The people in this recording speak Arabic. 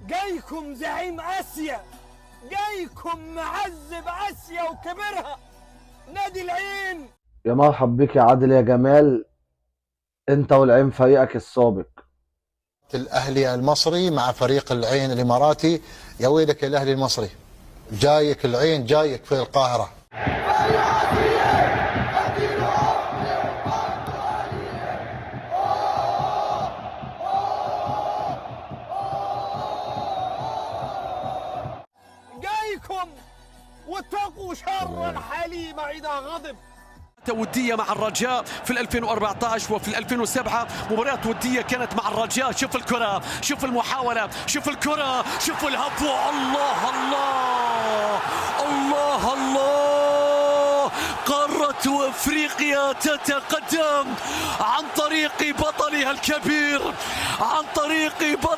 جايكم زعيم اسيا، جايكم معذب اسيا وكبرها نادي العين. يا مرحب بك يا عادل يا جمال، انت والعين فريقك السابق. الاهلي المصري مع فريق العين الاماراتي. يا ويلك يا الاهلي المصري، جايك العين، جايك في القاهره. جايكم واتقوا شر الحليم اذا غضب. ودية مع الرجاء في 2014 وفي 2007 مباريات ودية كانت مع الرجاء. شوف الكرة، شوف المحاولة، شوف الكرة، شوف الهفوة. الله الله الله الله. قارة افريقيا تتقدم عن طريق بطلها الكبير، عن طريق بطل